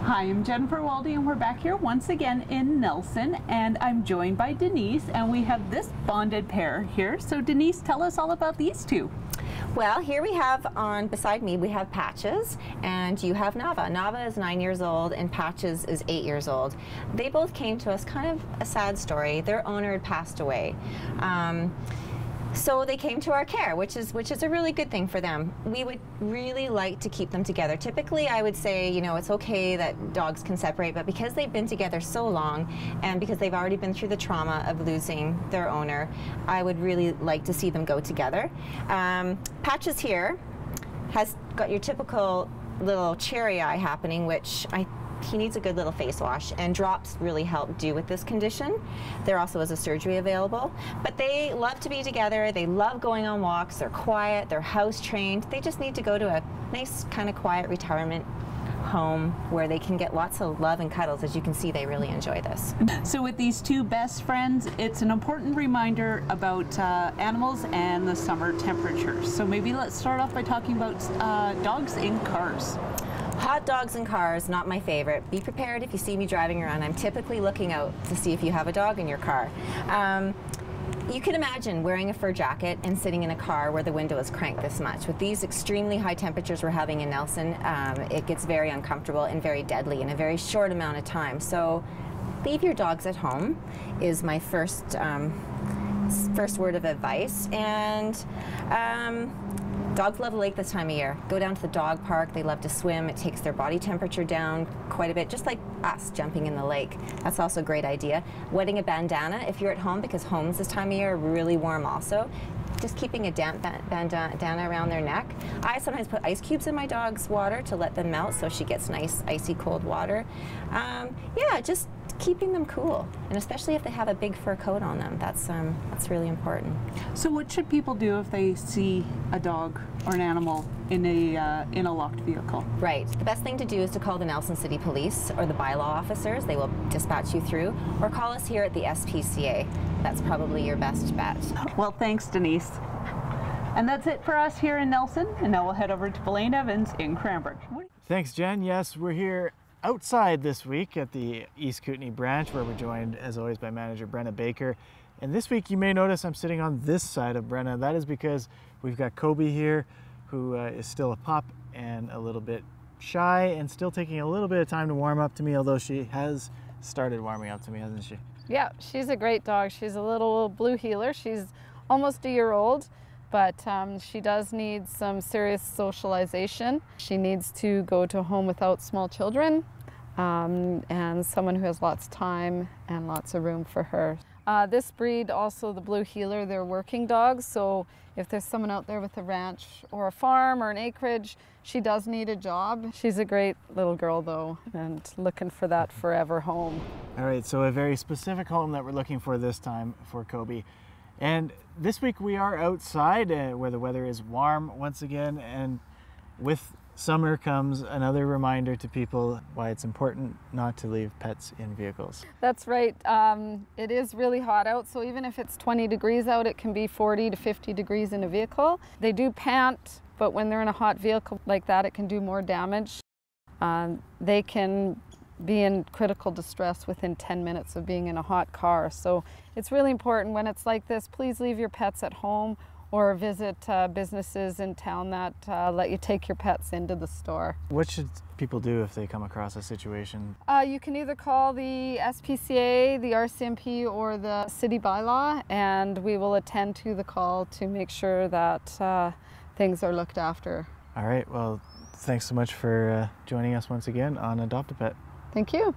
Hi, I'm Jennifer Waldy and we're back here once again in Nelson, and I'm joined by Denise, and we have this bonded pair here. So Denise, tell us all about these two. Well, here we have beside me, we have Patches, and you have Nava. Nava is 9 years old and Patches is 8 years old. They both came to us, kind of a sad story. Their owner had passed away. So they came to our care, which is a really good thing for them. We would really like to keep them together. Typically, I would say, you know, it's okay that dogs can separate, but because they've been together so long and because they've already been through the trauma of losing their owner, I would really like to see them go together. Patches here has got your typical little cherry eye happening, which he needs a good little face wash, and drops really help do with this condition. There also is a surgery available, but they love to be together. They love going on walks. They're quiet. They're house trained. They just need to go to a nice kind of quiet retirement home where they can get lots of love and cuddles. As you can see, they really enjoy this. So with these two best friends, it's an important reminder about animals and the summer temperatures. So maybe let's start off by talking about dogs in cars. Hot dogs in cars, not my favorite. Be prepared if you see me driving around. I'm typically looking out to see if you have a dog in your car. You can imagine wearing a fur jacket and sitting in a car where the window is cranked this much. With these extremely high temperatures we're having in Nelson, it gets very uncomfortable and very deadly in a very short amount of time. So leave your dogs at home is my first word of advice. And dogs love the lake this time of year. Go down to the dog park. They love to swim. It takes their body temperature down quite a bit, just like us jumping in the lake. That's also a great idea. Wetting a bandana if you're at home, because homes this time of year are really warm also. Just keeping a damp bandana around their neck. I sometimes put ice cubes in my dog's water to let them melt so she gets nice icy cold water. Yeah, just keeping them cool, and especially if they have a big fur coat on them. That's really important. So what should people do if they see a dog or an animal in a locked vehicle? Right. The best thing to do is to call the Nelson City Police or the bylaw officers. They will dispatch you through, or call us here at the SPCA. That's probably your best bet. Well, thanks, Denise. And that's it for us here in Nelson, and now we'll head over to Blaine Evans in Cranbrook. Thanks, Jen. Yes, we're here outside this week at the East Kootenay branch, where we're joined as always by manager Brenna Baker. And this week you may notice I'm sitting on this side of Brenna. That is because we've got Kobe here, who is still a pup and a little bit shy and still taking a little bit of time to warm up to me, although she has started warming up to me, hasn't she? Yeah, she's a great dog. She's a little blue heeler. She's almost a year old, but she does need some serious socialization. She needs to go to a home without small children, and someone who has lots of time and lots of room for her. This breed, also the blue heeler, they're working dogs, so if there's someone out there with a ranch or a farm or an acreage, she does need a job. She's a great little girl though, and looking for that forever home. All right, so a very specific home that we're looking for this time for Kobe. And this week we are outside where the weather is warm once again, and with summer comes another reminder to people why it's important not to leave pets in vehicles. That's right. It is really hot out, so even if it's 20 degrees out, it can be 40 to 50 degrees in a vehicle. They do pant, but when they're in a hot vehicle like that, it can do more damage. They can be in critical distress within 10 minutes of being in a hot car. So it's really important when it's like this, please leave your pets at home or visit businesses in town that let you take your pets into the store. What should people do if they come across a situation? You can either call the SPCA, the RCMP, or the city bylaw, and we will attend to the call to make sure that things are looked after. All right, well, thanks so much for joining us once again on Adopt a Pet. Thank you.